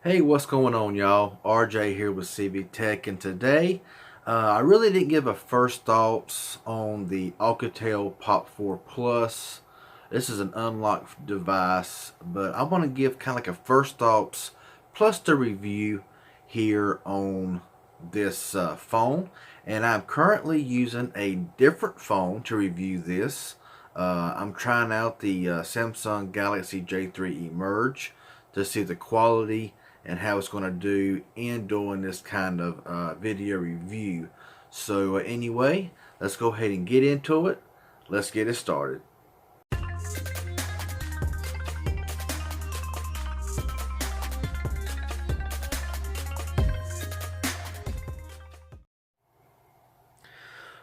Hey, what's going on, y'all? RJ here with CB Tech, and today I really didn't give a first thoughts on the Alcatel Pop 4 Plus. This is an unlocked device, but I want to give kind of like a first thoughts plus the review here on this phone. And I'm currently using a different phone to review this. I'm trying out the Samsung Galaxy J3 Emerge to see the quality and how it's going to do in doing this kind of video review. So anyway, let's go ahead and get into it. Let's get it started.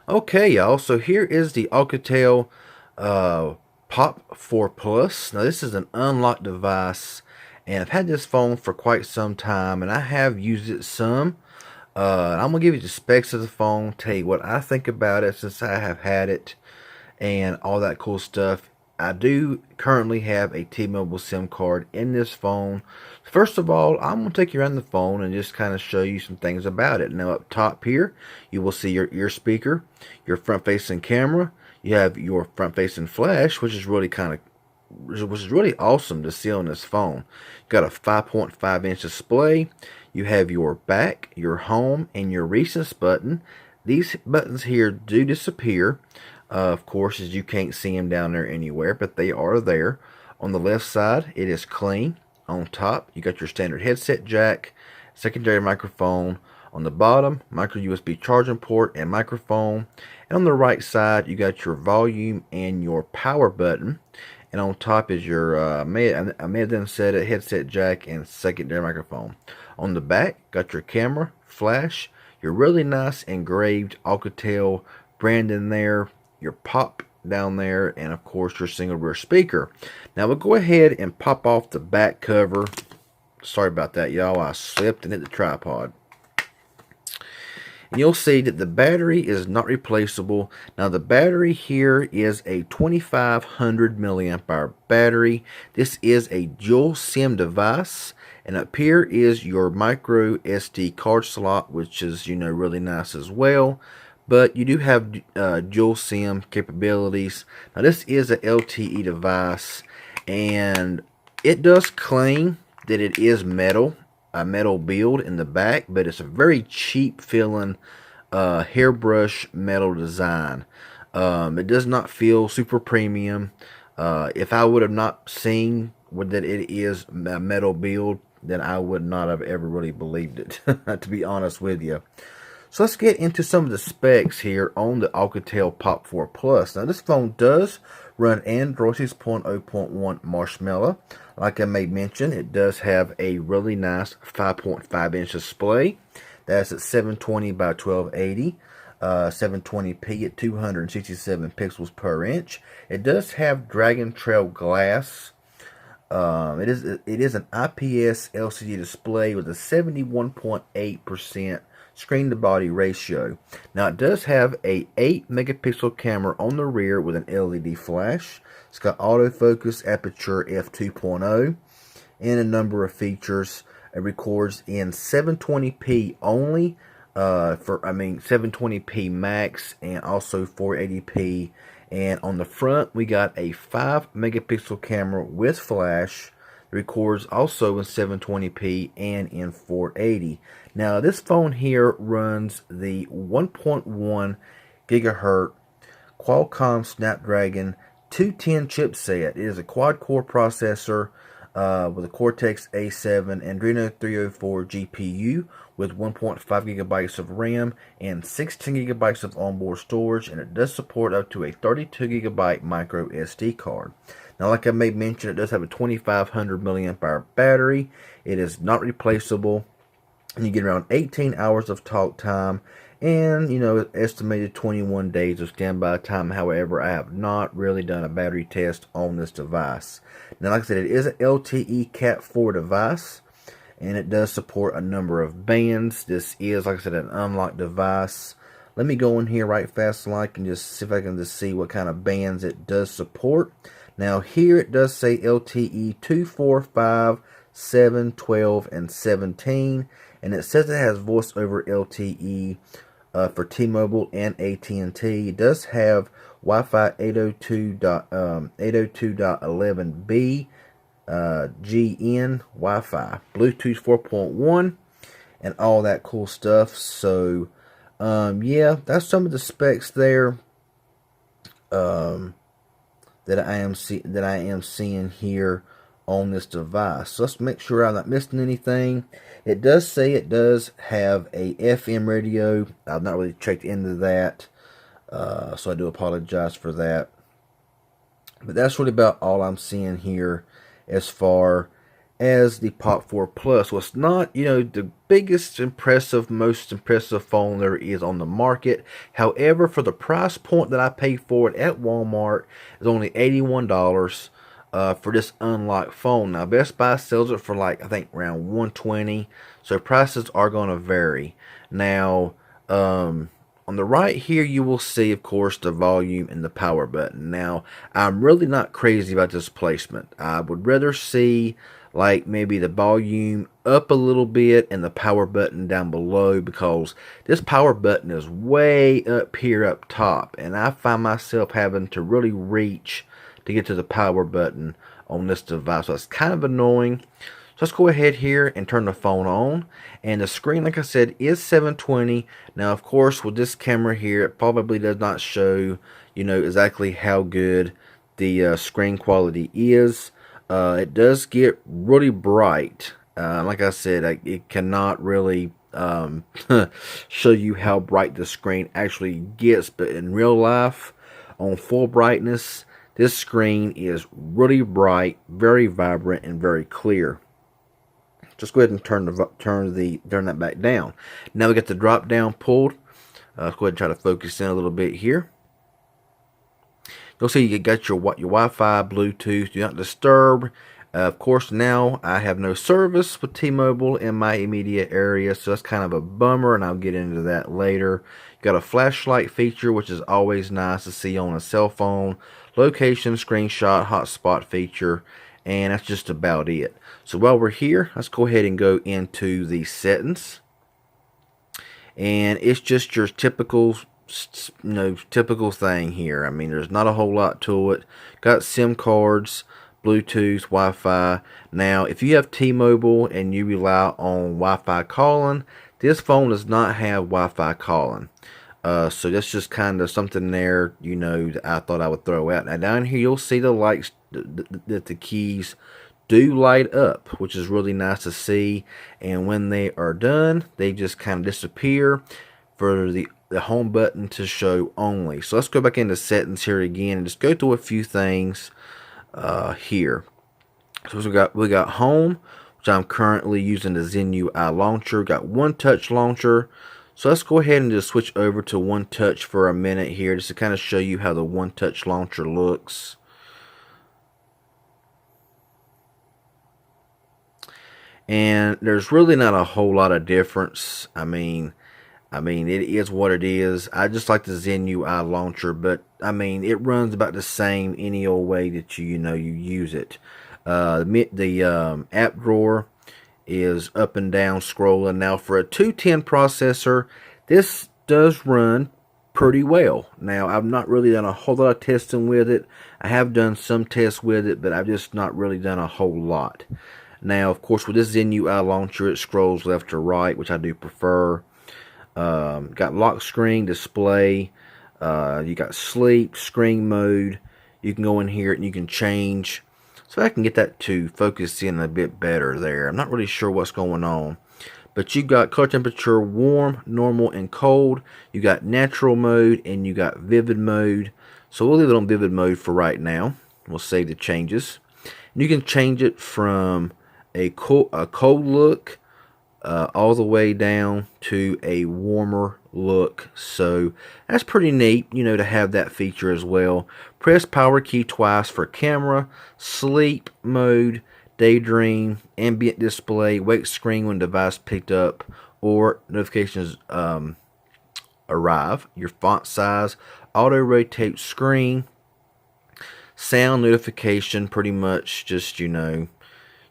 Okay, y'all, so here is the Alcatel Pop 4 Plus. Now this is an unlocked device, and I've had this phone for quite some time, and I have used it some. I'm going to give you the specs of the phone, tell you what I think about it since I have had it, and all that cool stuff. I do currently have a T-Mobile SIM card in this phone. First of all, I'm going to take you around the phone and just kind of show you some things about it. Now up top here, you will see your ear speaker, your front-facing camera. You have your front-facing flash, which is really awesome to see on this phone. You got a 5.5-inch display. You have your back, your home, and your recents button. These buttons here do disappear, of course, as you can't see them down there anywhere, but they are there. On the left side, it is clean. On top, you got your standard headset jack, secondary microphone. On the bottom, micro USB charging port and microphone. And on the right side, you got your volume and your power button. And on top is your, I may have done said it, headset jack and secondary microphone. On the back, got your camera, flash, your really nice engraved Alcatel brand in there, your pop down there, and of course your single rear speaker. Now we'll go ahead and pop off the back cover. Sorry about that, y'all. I slipped and hit the tripod. And you'll see that the battery is not replaceable. Now the battery here is a 2500 milliamp hour battery. This is a dual SIM device, and up here is your micro SD card slot, which is, really nice as well. But you do have dual SIM capabilities. Now this is an LTE device, and it does claim that it is metal, a metal build in the back, but it's a very cheap feeling hairbrush metal design. It does not feel super premium. If I would have not seen that it is a metal build, then I would not have ever really believed it, to be honest with you. So let's get into some of the specs here on the Alcatel Pop 4 Plus. Now this phone does run Android 6.0.1 Marshmallow. Like I made mention, it does have a really nice 5.5-inch display. That's at 720 by 1280. 720p at 267 pixels per inch. It does have Dragon Trail glass. It is an IPS LCD display with a 71.8% screen to body ratio. Now it does have a 8 megapixel camera on the rear with an LED flash. It's got autofocus, aperture f2.0, and a number of features. It records in 720p only, 720p max, and also 480p. And on the front, we got a 5 megapixel camera with flash. It records also in 720p and in 480. Now this phone here runs the 1.1 gigahertz Qualcomm Snapdragon 210 chipset. It is a quad-core processor with a Cortex A7 Adreno 304 GPU with 1.5 gigabytes of RAM and 16 gigabytes of onboard storage, and it does support up to a 32 gigabyte micro SD card. Now, like I may mention, it does have a 2500 milliamp hour battery. It is not replaceable, and you get around 18 hours of talk time and, estimated 21 days of standby time. However, I have not really done a battery test on this device. Now, like I said, it is an LTE Cat 4 device, and it does support a number of bands. This is, like I said, an unlocked device. Let me go in here right fast like and just see if I can just see what kind of bands it does support. Now here it does say LTE 245 7, 12, and 17. And it says it has voice over LTE for T-Mobile and AT&T. It does have Wi-Fi 802.11b, GN Wi-Fi, Bluetooth 4.1, and all that cool stuff. So, yeah, that's some of the specs there that I am seeing here on this device. So let's make sure I'm not missing anything. It does say it does have a FM radio. I've not really checked into that, so I do apologize for that. But that's really about all I'm seeing here as far as the Pop 4 Plus. Well, it's not, the biggest most impressive phone there is on the market. However, for the price point that I paid for it at Walmart, is only $81 for this unlocked phone. Now, Best Buy sells it for like, I think, around $120. So prices are going to vary. Now, on the right here, you will see, of course, the volume and the power button. Now, I'm really not crazy about this placement. I would rather see, like, maybe the volume up a little bit and the power button down below, because this power button is way up here up top, and I find myself having to really reach to get to the power button on this device. So it's kind of annoying. So let's go ahead here and turn the phone on. And the screen, like I said, is 720. Now, of course, with this camera here, it probably does not show, exactly how good the screen quality is. It does get really bright. Like I said, it cannot really show you how bright the screen actually gets. But in real life, on full brightness, this screen is really bright, very vibrant, and very clear. Just go ahead and turn that back down. Now we got the drop down pulled. Let's go ahead and try to focus in a little bit here. You'll see you got your Wi-Fi, Bluetooth, do not disturb. Of course, now I have no service with T-Mobile in my immediate area, so that's kind of a bummer, and I'll get into that later. You got a flashlight feature, which is always nice to see on a cell phone. Location, screenshot, hotspot feature, and that's just about it. So while we're here, let's go ahead and go into the settings. And it's just your typical thing here. I mean, there's not a whole lot to it. Got SIM cards, Bluetooth, Wi-Fi. Now, if you have T-Mobile and you rely on Wi-Fi calling, this phone does not have Wi-Fi calling. So that's just kind of something there, that I thought I would throw out. Now, down here, you'll see the lights, that the keys do light up, which is really nice to see. And when they are done, they just kind of disappear for the home button to show only. So let's go back into settings here again and just go through a few things here. So we got home, which I'm currently using the Zen UI launcher. Got One Touch launcher. So let's go ahead and just switch over to One Touch for a minute here, just to kind of show you how the One Touch launcher looks. And there's really not a whole lot of difference. I mean, it is what it is. I just like the Zen UI launcher, but I mean, it runs about the same any old way that you use it. The app drawer is up and down scrolling. Now, for a 210 processor, this does run pretty well. Now, I've not really done a whole lot of testing with it. I have done some tests with it, but I've just not really done a whole lot. Now, of course, with this Zen UI launcher, it scrolls left to right, which I do prefer. Got lock screen, display. You got sleep, screen mode. You can go in here and you can change. So I can get that to focus in a bit better there. I'm not really sure what's going on. But you got color temperature, warm, normal, and cold. You got natural mode and you got vivid mode. So we'll leave it on vivid mode for right now. We'll save the changes. And you can change it from a cold look all the way down to a warmer look. So that's pretty neat, to have that feature as well. Press power key twice for camera, sleep mode, daydream, ambient display, wake screen when device picked up or notifications arrive, your font size, auto rotate screen, sound notification, pretty much just, your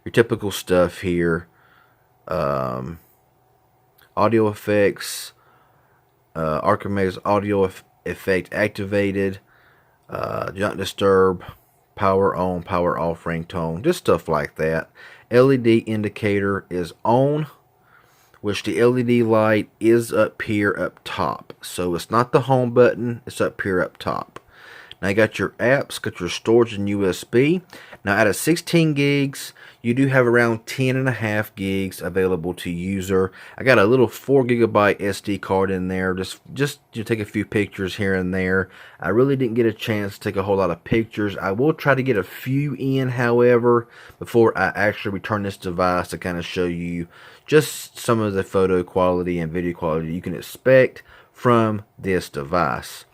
your typical stuff here. Audio effects, Archimedes audio effect activated, do not disturb, power on, power off, ringtone, just stuff like that. LED indicator is on, which the LED light is up here up top. So it's not the home button, it's up here up top. Now you got your apps, got your storage and USB. Now out of 16 gigs, you do have around 10.5 gigs available to user. I got a little 4 gigabyte SD card in there, just to take a few pictures here and there. I really didn't get a chance to take a whole lot of pictures. I will try to get a few in, however, before I actually return this device to kind of show you just some of the photo quality and video quality you can expect from this device.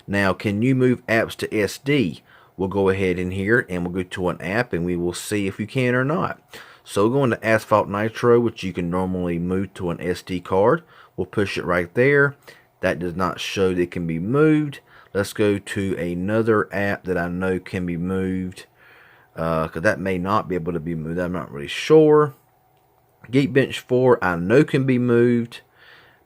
Now, can you move apps to SD? We'll go ahead in here and we'll go to an app and we will see if you can or not. So going to Asphalt Nitro, which you can normally move to an SD card. We'll push it right there. That does not show that it can be moved. Let's go to another app that I know can be moved, because that may not be able to be moved. I'm not really sure. Geekbench 4 I know can be moved,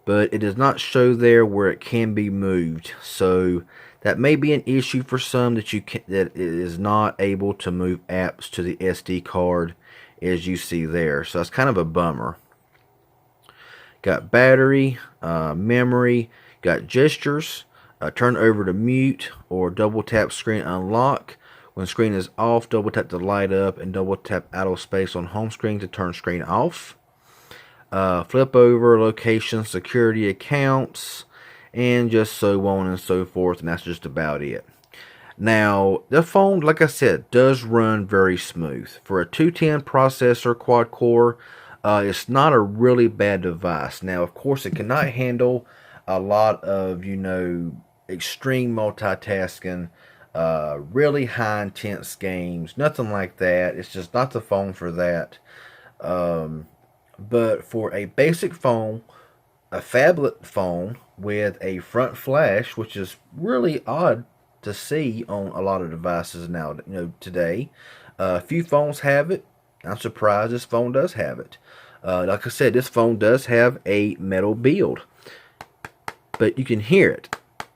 but it does not show there where it can be moved. So that may be an issue for some, that it is not able to move apps to the SD card, as you see there. So that's kind of a bummer. Got battery, memory, got gestures, turn over to mute, or double tap screen unlock. When screen is off, double tap to light up, and double tap out of space on home screen to turn screen off. Flip over, location, security, accounts, and just so on and so forth, and that's just about it. Now, the phone, like I said, does run very smooth. For a 210 processor quad core, it's not a really bad device. Now, of course, it cannot handle a lot of, extreme multitasking, really high intense games, nothing like that. It's just not the phone for that. But for a basic phone, a phablet phone with a front flash, which is really odd to see on a lot of devices now, today. A few phones have it. I'm surprised this phone does have it. Like I said, this phone does have a metal build, but you can hear it.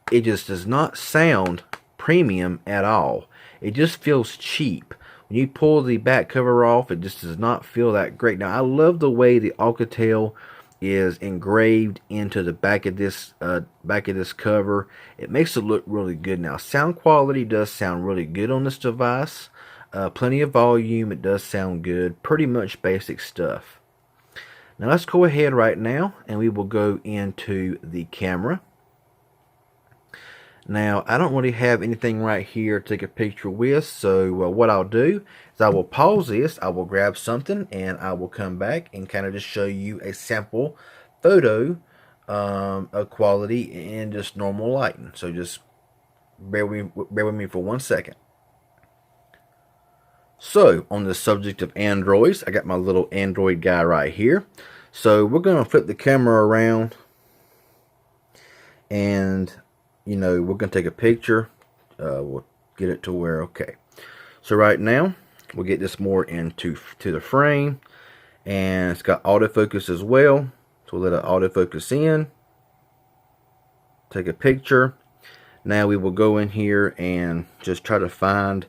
It just does not sound premium at all. It just feels cheap. When you pull the back cover off, it just does not feel that great. Now, I love the way the Alcatel is engraved into the back of this cover. It makes it look really good. Now, sound quality does sound really good on this device. Plenty of volume. It does sound good. Pretty much basic stuff. Now, let's go ahead right now and we will go into the camera. Now, I don't really have anything right here to take a picture with, so what I'll do is I will pause this, I will grab something, and I will come back and kind of just show you a sample photo of quality in just normal lighting. So just bear with me for 1 second. So, on the subject of Androids, I got my little Android guy right here. So, we're going to flip the camera around, and we're going to take a picture. We'll get it to where, okay. So right now, we'll get this more into the frame. And it's got autofocus as well. So we'll let it autofocus in. Take a picture. Now we will go in here and just try to find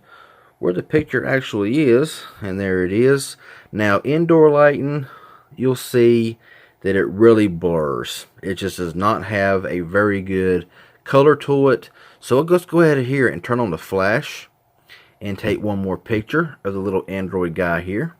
where the picture actually is. And there it is. Now indoor lighting, you'll see that it really blurs. It just does not have a very good color to it. So let's go ahead here and turn on the flash and take one more picture of the little Android guy here,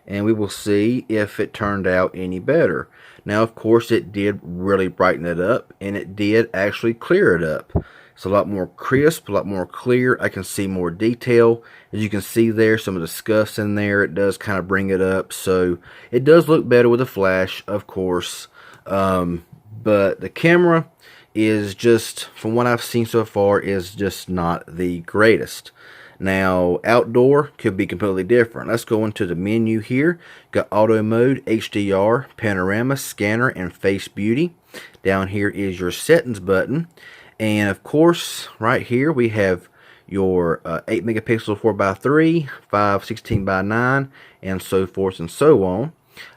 and we will see if it turned out any better. Now, of course, it did really brighten it up, and it did actually clear it up. It's a lot more crisp, a lot more clear. I can see more detail. As you can see there, some of the scuffs in there, it does kind of bring it up. So it does look better with a flash, of course. But the camera is just, from what I've seen so far, is just not the greatest. Now, outdoor could be completely different. Let's go into the menu here. Got auto mode, HDR, panorama, scanner, and face beauty. Down here is your settings button. And of course, right here we have your 8 megapixel 4x3, 5 16:9, and so forth and so on.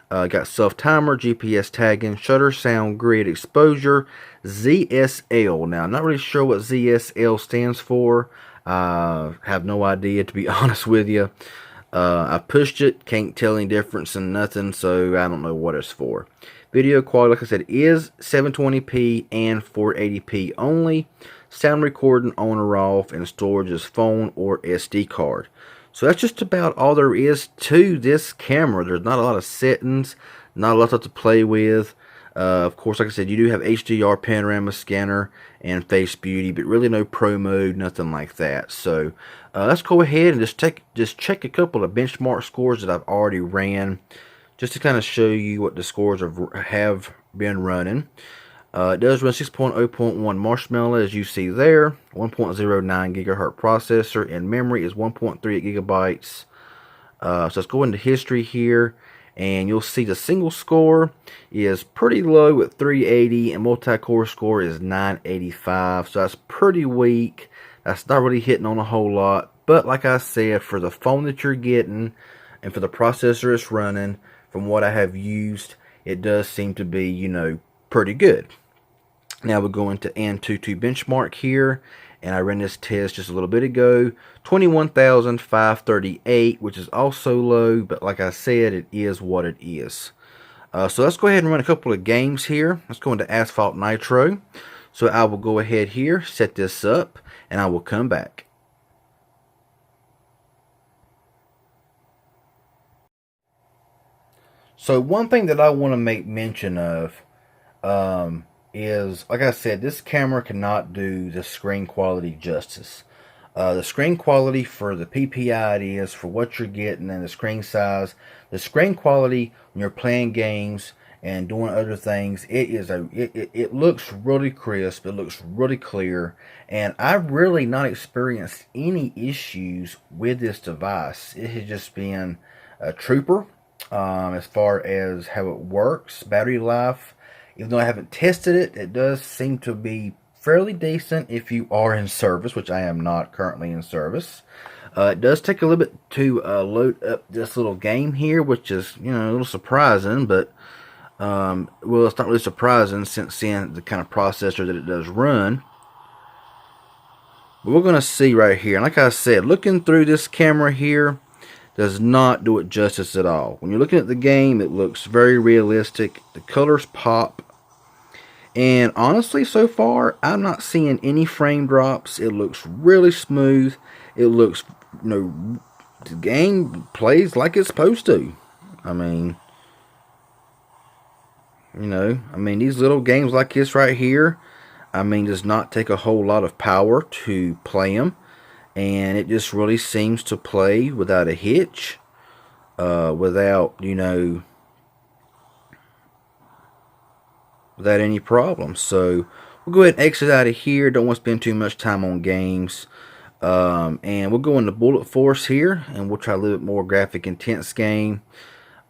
Got self timer, GPS tagging, shutter, sound, grid, exposure, ZSL. Now, I'm not really sure what ZSL stands for. Have no idea, to be honest with you. I pushed it, can't tell any difference in nothing, so I don't know what it's for. Video quality, like I said, is 720p and 480p only. Sound recording on or off, and storage is phone or SD card. So that's just about all there is to this camera. There's not a lot of settings, not a lot to play with. Of course, like I said, you do have HDR, panorama scanner, and face beauty, but really no pro mode, nothing like that. So let's go ahead and just check a couple of benchmark scores that I've already ran, just to kind of show you what the scores have been running. It does run 6.0.1 Marshmallow, as you see there, 1.09 gigahertz processor, and memory is 1.38 gigabytes. So let's go into history here, and you'll see the single score is pretty low at 380, and multi-core score is 985. So that's pretty weak. That's not really hitting on a whole lot. But like I said, for the phone that you're getting, and for the processor it's running, from what I have used, it does seem to be, you know, pretty good. Now we'll go into Antutu benchmark here, and I ran this test just a little bit ago. 21,538, which is also low, but like I said, it is what it is. So let's go ahead and run a couple of games here. Let's go into Asphalt Nitro. So I will go ahead here, set this up, and I will come back. So one thing that I want to make mention of is, like I said, this camera cannot do the screen quality justice. The screen quality for the PPI it is, for what you're getting, and the screen size, the screen quality when you're playing games and doing other things, it looks really crisp, it looks really clear, and I've really not experienced any issues with this device. It has just been a trooper as far as how it works, battery life. Even though I haven't tested it, it does seem to be fairly decent if you are in service, which I am not currently in service. It does take a little bit to load up this little game here, which is, you know, a little surprising, but well, it's not really surprising since seeing the kind of processor that it does run. But we're going to see right here, and like I said, looking through this camera here does not do it justice at all. When you're looking at the game, it looks very realistic. The colors pop. And honestly, so far, I'm not seeing any frame drops. It looks really smooth. It looks, you know, the game plays like it's supposed to. I mean, you know, these little games like this right here, does not take a whole lot of power to play them. And it just really seems to play without a hitch, without, you know, without any problems. So we'll go ahead and exit out of here. Don't want to spend too much time on games. And we'll go into Bullet Force here, and we'll try a little bit more graphic intense game.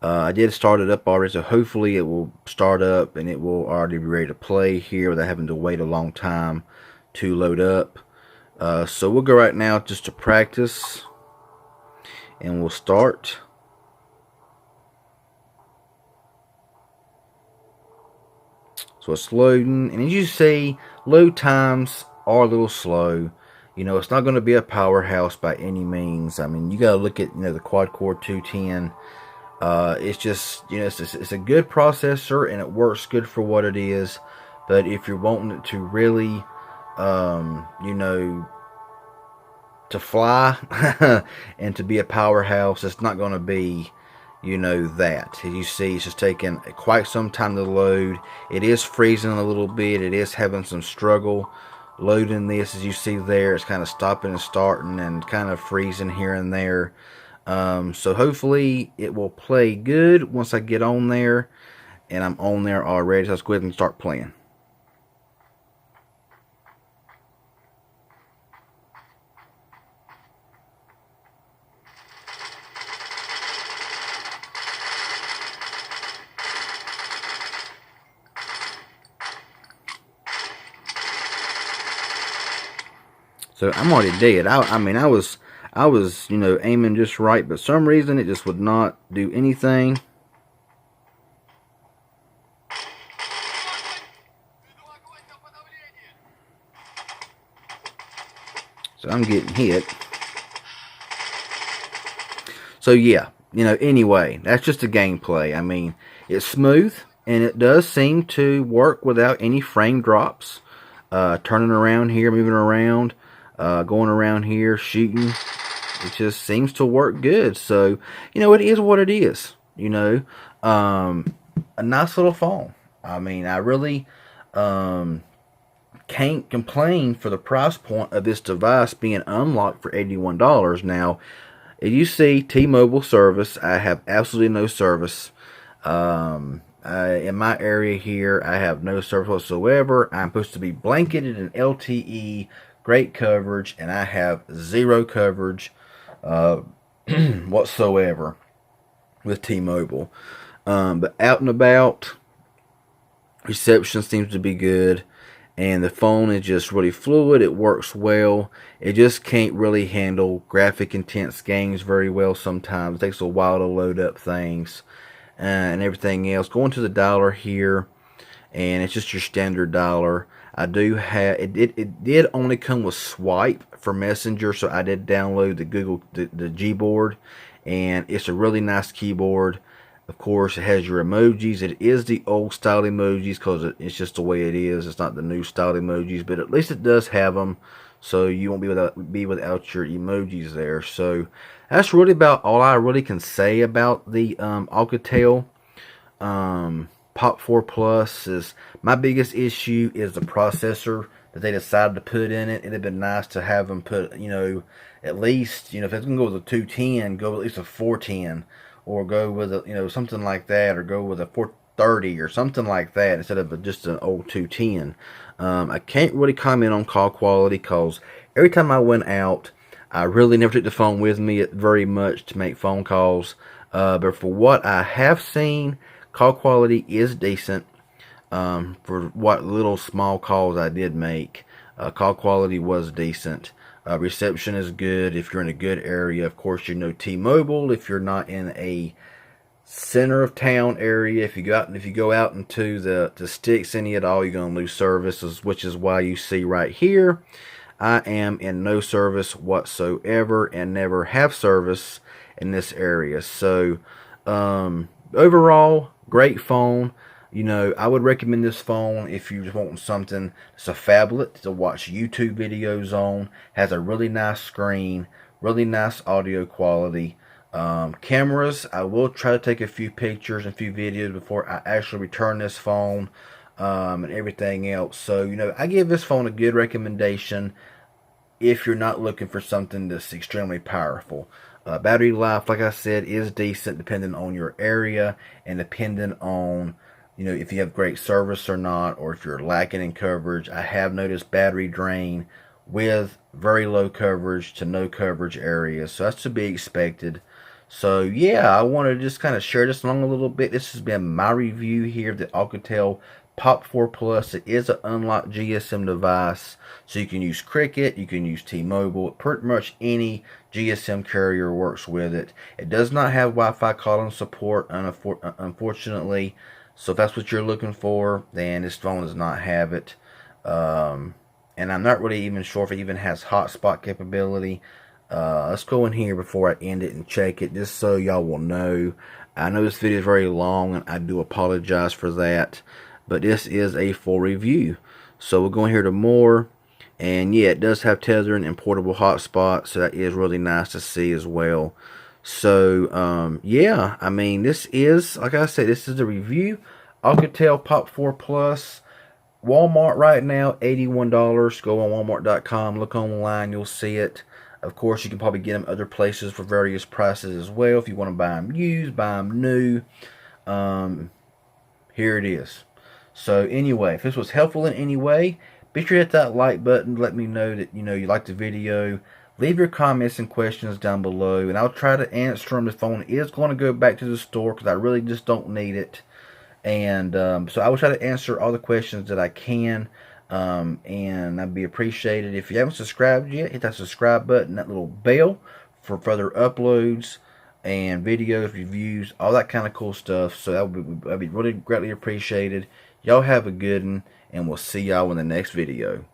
I did start it up already, so hopefully it will start up and it will already be ready to play here without having to wait a long time to load up. So we'll go right now just to practice, and we'll start. So it's loading, and as you see, load times are a little slow. You know, it's not going to be a powerhouse by any means. I mean, you got to look at, you know, the quad-core 210. It's just, you know, it's a good processor, and it works good for what it is. But if you're wanting it to really, you know, to fly and to be a powerhouse, it's not going to be, you know, that. As you see, it's just taking quite some time to load. It is freezing a little bit. It is having some struggle loading this. As you see there, it's kind of stopping and starting and kind of freezing here and there. So hopefully it will play good once I get on there, and I'm on there already. So let's go ahead and start playing. So I'm already dead. I mean, I was, you know, aiming just right, but some reason it just would not do anything. So I'm getting hit. So yeah, you know, anyway, that's just the gameplay. I mean, it's smooth, and it does seem to work without any frame drops. Turning around here, moving around, going around here, shooting. It just seems to work good. So, you know, it is what it is. You know, a nice little phone. I mean, I really can't complain for the price point of this device being unlocked for $81. Now, as you see, T-Mobile service, I have absolutely no service. In my area here, I have no service whatsoever. I'm supposed to be blanketed in LTE, great coverage, and I have zero coverage whatsoever with T-Mobile. But out and about, reception seems to be good, and the phone is just really fluid. It works well. It just can't really handle graphic intense games very well sometimes. It takes a while to load up things and everything else. Going to the dialer here, and it's just your standard dialer. I do have it did only come with swipe for Messenger, so I did download the Gboard, and it's a really nice keyboard. Of course, it has your emojis. It is the old style emojis because it's just the way it is. It's not the new style emojis, but at least it does have them, so you won't be without your emojis there. So that's really about all I really can say about the Alcatel Pop 4 Plus. Is my biggest issue is the processor that they decided to put in it. It'd have been nice to have them put, you know, at least, you know, if it's gonna go with a 210, go at least a 410. Or go with a, you know, something like that, or go with a 430 or something like that instead of just an old 210. I can't really comment on call quality because every time I went out, I really never took the phone with me very much to make phone calls. But for what I have seen, call quality is decent. For what little small calls I did make, call quality was decent. Reception is good if you're in a good area. Of course, you know T-Mobile. If you're not in a center of town area, if you go out into the sticks any at all, you're gonna lose services, which is why you see right here, I am in no service whatsoever and never have service in this area. So overall, great phone. You know, I would recommend this phone if you're just wanting something. It's a phablet to watch YouTube videos on. Has a really nice screen, really nice audio quality. Cameras, I will try to take a few pictures and a few videos before I actually return this phone and everything else. So, you know, I give this phone a good recommendation if you're not looking for something that's extremely powerful. Battery life, like I said, is decent depending on your area and depending on, you know, if you have great service or not, or if you're lacking in coverage. I have noticed battery drain with very low coverage to no coverage areas, so that's to be expected. So yeah, I want to just kind of share this along a little bit. This has been my review here of the Alcatel Pop 4 Plus. It is an unlocked GSM device, so you can use Cricket, you can use T-Mobile, pretty much any GSM carrier works with it. It does not have Wi-Fi calling support, unfortunately. So if that's what you're looking for, then this phone does not have it. And I'm not really even sure if it even has hotspot capability. Let's go in here before I end it and check it, just so y'all will know. I know this video is very long, and I do apologize for that. But this is a full review. So we'll go in here to more. And yeah, it does have tethering and portable hotspot, so that is really nice to see as well. So, yeah, I mean, this is, like I said, this is the review. Alcatel Pop 4 Plus. Walmart right now, $81. Go on walmart.com, look online, you'll see it. Of course, you can probably get them other places for various prices as well. If you want to buy them used, buy them new. Here it is. So, anyway, if this was helpful in any way, be sure to hit that like button. Let me know that, you know, you liked the video. Leave your comments and questions down below, and I'll try to answer them. The phone is going to go back to the store because I really just don't need it. And so I will try to answer all the questions that I can. And that'd be appreciated. If you haven't subscribed yet, hit that subscribe button, that little bell for further uploads and videos, reviews, all that kind of cool stuff. So that'd be really greatly appreciated. Y'all have a good one, and we'll see y'all in the next video.